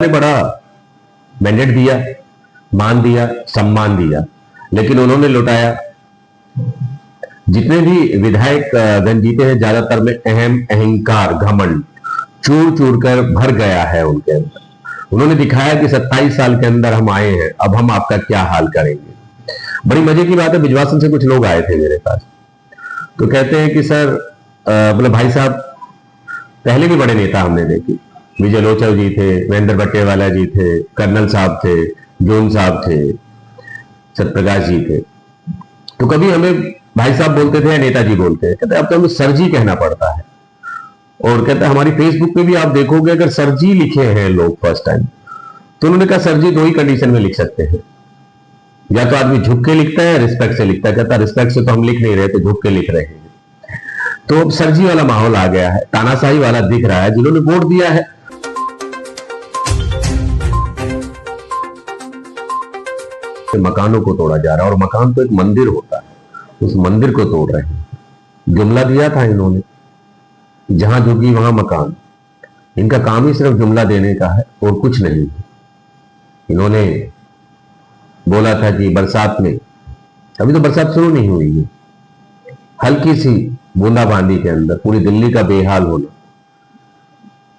ने बड़ा मैंडेट दिया, मान दिया, सम्मान दिया, लेकिन उन्होंने लुटाया। जितने भी विधायक गण जीते हैं, ज्यादातर में अहंकार, घमंड चूर चूर कर भर गया है उनके अंदर। उन्होंने दिखाया कि 27 साल के अंदर हम आए हैं, अब हम आपका क्या हाल करेंगे। बड़ी मजे की बात है, बिजवासन से कुछ लोग आए थे मेरे पास, तो कहते हैं कि सर बोले भाई साहब, पहले भी बड़े नेता हमने देखे, विजय लोचन जी थे, महेंद्र बट्टेवाला जी थे, कर्नल साहब थे, जोन साहब थे, सत्यप्रकाश जी थे, तो कभी हमें भाई साहब बोलते थे या नेताजी बोलते हैं। कहते अब तो हमें सर जी कहना पड़ता है। और कहते हमारी फेसबुक पे भी आप देखोगे, अगर सर जी लिखे हैं लोग फर्स्ट टाइम, तो उन्होंने कहा सर जी दो ही कंडीशन में लिख सकते हैं, या तो आदमी झुक के लिखता है, रिस्पेक्ट से लिखता है। कहता रिस्पेक्ट से तो हम लिख नहीं रहे, तो झुक के लिख रहे हैं। तो अब सरजी वाला माहौल आ गया है, तानाशाही वाला दिख रहा है। जिन्होंने वोट दिया है, मकानों को तोड़ा जा रहा है, और मकान तो एक मंदिर होता है, उस मंदिर को तोड़ रहे हैं। जुमला दिया था इन्होंने, जहां झुकी वहां मकान। इनका काम ही सिर्फ जुमला देने का है और कुछ नहीं। इन्होंने बोला था कि बरसात में, अभी तो बरसात शुरू नहीं हुई है, हल्की सी बूंदाबांदी के अंदर पूरी दिल्ली का बेहाल होना,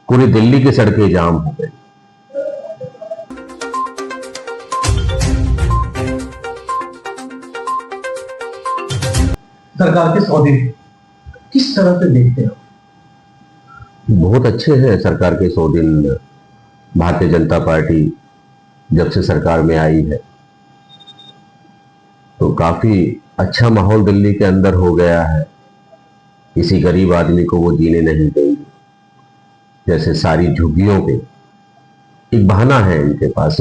पूरी दिल्ली की सड़कें जाम हो गई। सरकार के 100 दिन किस तरह से देखते हैं? बहुत अच्छे हैं सरकार के 100 दिन। भारतीय जनता पार्टी जब से सरकार में आई है, तो काफी अच्छा माहौल दिल्ली के अंदर हो गया है। किसी गरीब आदमी को वो जीने नहीं देंगे। जैसे सारी झुग्गियों पे एक बहाना है इनके पास,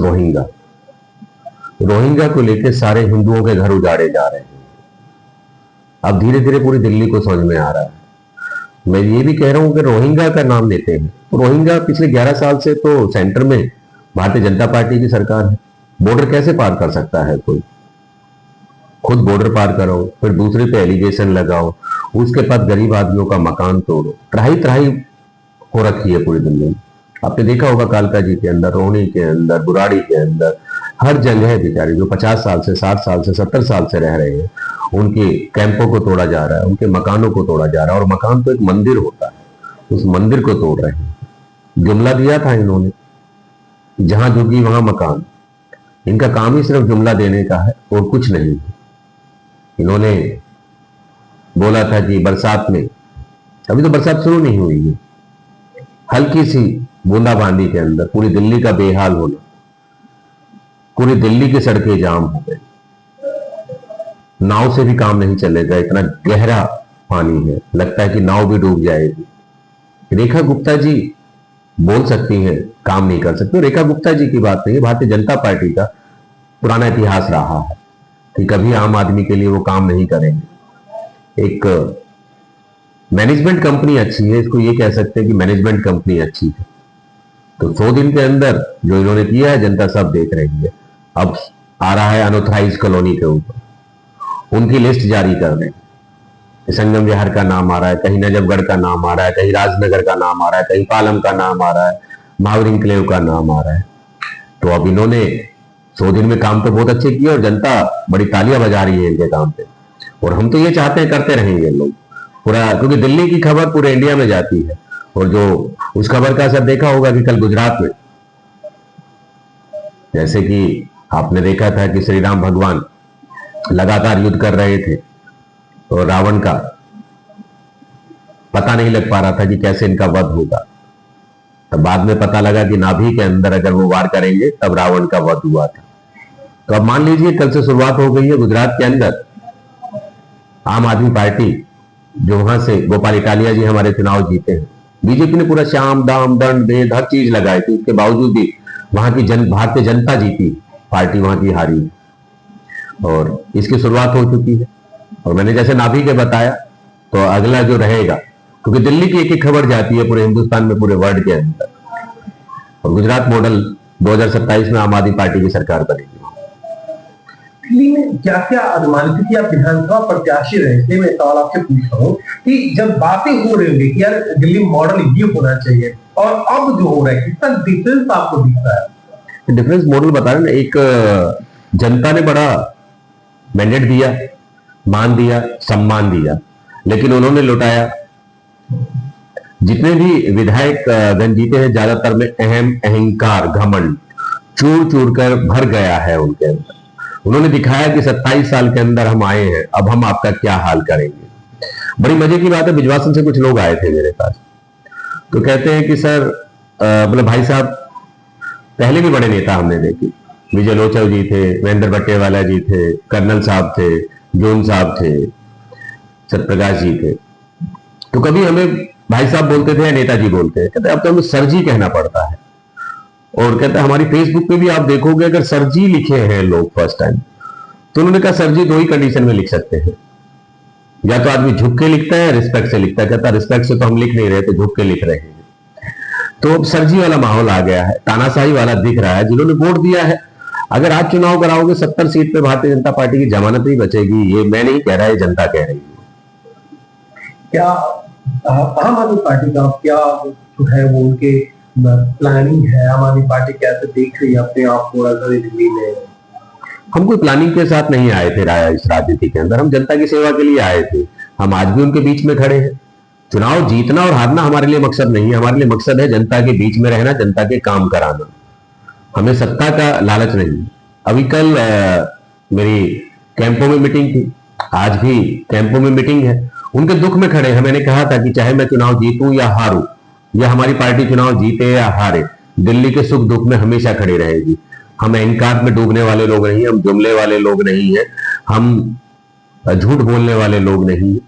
रोहिंग्या को लेकर सारे हिंदुओं के घर उजाड़े जा रहे हैं। अब धीरे धीरे पूरी दिल्ली को समझ में आ रहा है। मैं ये भी कह रहा हूं कि रोहिंग्या का नाम लेते हैं, तो रोहिंग्या पिछले 11 साल से तो सेंटर में भारतीय जनता पार्टी की सरकार है। बॉर्डर कैसे पार कर सकता है कोई? खुद बॉर्डर पार करो, फिर दूसरे पे एलिगेशन लगाओ, उसके बाद गरीब आदमियों का मकान तोड़ो। त्राही त्राही हो रखी है पूरी दिल्ली में। आपने देखा होगा कालका जी के अंदर, रोहनी के अंदर, बुराड़ी के अंदर, हर जगह बेचारे जो 50 साल से, 60 साल से, 70 साल से रह रहे हैं, उनके कैंपों को तोड़ा जा रहा है, उनके मकानों को तोड़ा जा रहा है। और मकान तो एक मंदिर होता है, उस मंदिर को तोड़ रहे हैं। जुमला दिया था इन्होंने, जहां झुकी वहां मकान। इनका काम ही सिर्फ जुमला देने का है और कुछ नहीं। इन्होंने बोला था कि बरसात में, अभी तो बरसात शुरू नहीं हुई है, हल्की सी बूंदाबांदी के अंदर पूरी दिल्ली का बेहाल होना, पूरी दिल्ली की सड़कें जाम हो गई। नाव से भी काम नहीं चलेगा, इतना गहरा पानी है, लगता है कि नाव भी डूब जाएगी। रेखा गुप्ता जी बोल सकती हैं, काम नहीं कर सकते। रेखा गुप्ता जी की बात नहीं है, भारतीय जनता पार्टी का पुराना इतिहास रहा है कि कभी आम आदमी के लिए वो काम नहीं करेंगे। एक मैनेजमेंट कंपनी अच्छी है, इसको ये कह सकते हैं कि मैनेजमेंट कंपनी अच्छी है। तो 100 दिन के अंदर जो इन्होंने किया है, जनता सब देख रही है। अब आ रहा है अनऑथराइज कॉलोनी के ऊपर, उनकी लिस्ट जारी कर दें। संगम विहार का नाम आ रहा है, कहीं नजफगढ़ का नाम आ रहा है, कहीं राजनगर का नाम आ रहा है, कहीं पालम का नाम आ रहा है, महावर क्लेव का नाम आ रहा है। तो अब इन्होंने 100 दिन में काम तो बहुत अच्छे किए और जनता बड़ी तालियां बजा रही है इनके काम पे। और हम तो ये चाहते हैं, करते रहेंगे लोग पूरा, क्योंकि दिल्ली की खबर पूरे इंडिया में जाती है। और जो उस खबर का असर देखा होगा कि कल गुजरात में, जैसे कि आपने देखा था कि श्री राम भगवान लगातार युद्ध कर रहे थे, तो रावण का पता नहीं लग पा रहा था कि कैसे इनका वध होगा। तब बाद में पता लगा कि नाभि के अंदर अगर वो वार करेंगे तब रावण का वध हुआ था। तो अब मान लीजिए कल से शुरुआत हो गई है गुजरात के अंदर। आम आदमी पार्टी, जो वहां से गोपाल इटालिया जी हमारे चुनाव जीते हैं, बीजेपी ने पूरा श्याम दाम दंड भेद हर चीज लगाई थी, उसके बावजूद भी वहां की भारतीय जनता जीती, पार्टी वहां की हारी। और इसकी शुरुआत हो चुकी है। और मैंने जैसे नाभि के बताया, तो अगला जो रहेगा, क्योंकि दिल्ली की एक एक खबर जाती है पूरे हिंदुस्तान में, पूरे वर्ल्ड के अंदर। और गुजरात मॉडल 2027 में आम आदमी पार्टी की सरकार बनेगी। दिल्ली में क्या क्या अनुमानित कि आप विधानसभा प्रत्याशी रहे, इसलिए मैं सवाल आपसे पूछ रहा हूँ कि जब बातें हो रही होंगी कि यार दिल्ली मॉडल ये होना चाहिए, और अब जो हो रहा है कितना डिफरेंस आपको दिख रहा है? डिफरेंस मॉडल बता रहे ना, एक जनता ने बड़ा मैंडेट दिया, मान दिया, सम्मान दिया, लेकिन उन्होंने लुटाया। जितने भी विधायक गण जीते हैं, ज्यादातर में अहंकार, घमंड चूर चूर कर भर गया है उनके अंदर। उन्होंने दिखाया कि 27 साल के अंदर हम आए हैं, अब हम आपका क्या हाल करेंगे। बड़ी मजे की बात है, बिजवासन से कुछ लोग आए थे मेरे पास, तो कहते हैं कि सर बोले भाई साहब, पहले भी बड़े नेता हमने देखे, विजय लोचन जी थे, महेंद्र बट्टेवाला जी थे, कर्नल साहब थे, जोन साहब थे, सत्यप्रकाश जी थे, तो कभी हमें भाई साहब बोलते थे या नेताजी बोलते हैं। कहते अब तो हमें सर जी कहना पड़ता है। और कहते हमारी फेसबुक पे भी आप देखोगे, अगर सर जी लिखे हैं लोग फर्स्ट टाइम, तो उन्होंने कहा सर जी दो ही कंडीशन में लिख सकते हैं, या तो आदमी झुक के लिखता है, रिस्पेक्ट से लिखता है। कहता रिस्पेक्ट से तो हम लिख नहीं रहे, तो झुक के लिख रहे हैं। तो अब सर जी वाला माहौल आ गया है, तानाशाही वाला दिख रहा है। जिन्होंने वोट दिया है, अगर आज चुनाव कराओगे 70 सीट पे भारतीय जनता पार्टी की जमानत नहीं बचेगी। ये मैं नहीं कह रहा, ये जनता कह रही है। क्या आम आदमी पार्टी का क्या जो है वो उनके प्लानिंग है? आम आदमी पार्टी कैसे देख रही है अपने आप को दिल्ली में? हम कोई प्लानिंग के साथ नहीं आए थे इस राजनीति के अंदर, हम जनता की सेवा के लिए आए थे। हम आज भी उनके बीच में खड़े हैं। चुनाव जीतना और हारना हमारे लिए मकसद नहीं है, हमारे लिए मकसद है जनता के बीच में रहना, जनता के काम कराना। हमें सत्ता का लालच नहीं। अभी कल मेरी कैंपों में मीटिंग थी, आज भी कैंपों में मीटिंग है। उनके दुख में खड़े हैं। मैंने कहा था कि चाहे मैं चुनाव जीतूं या हारूं, या हमारी पार्टी चुनाव जीते या हारे, दिल्ली के सुख दुख में हमेशा खड़ी रहेगी। हम अहंकार में डूबने वाले लोग नहीं, हम जुमले वाले लोग नहीं है, हम झूठ बोलने वाले लोग नहीं है।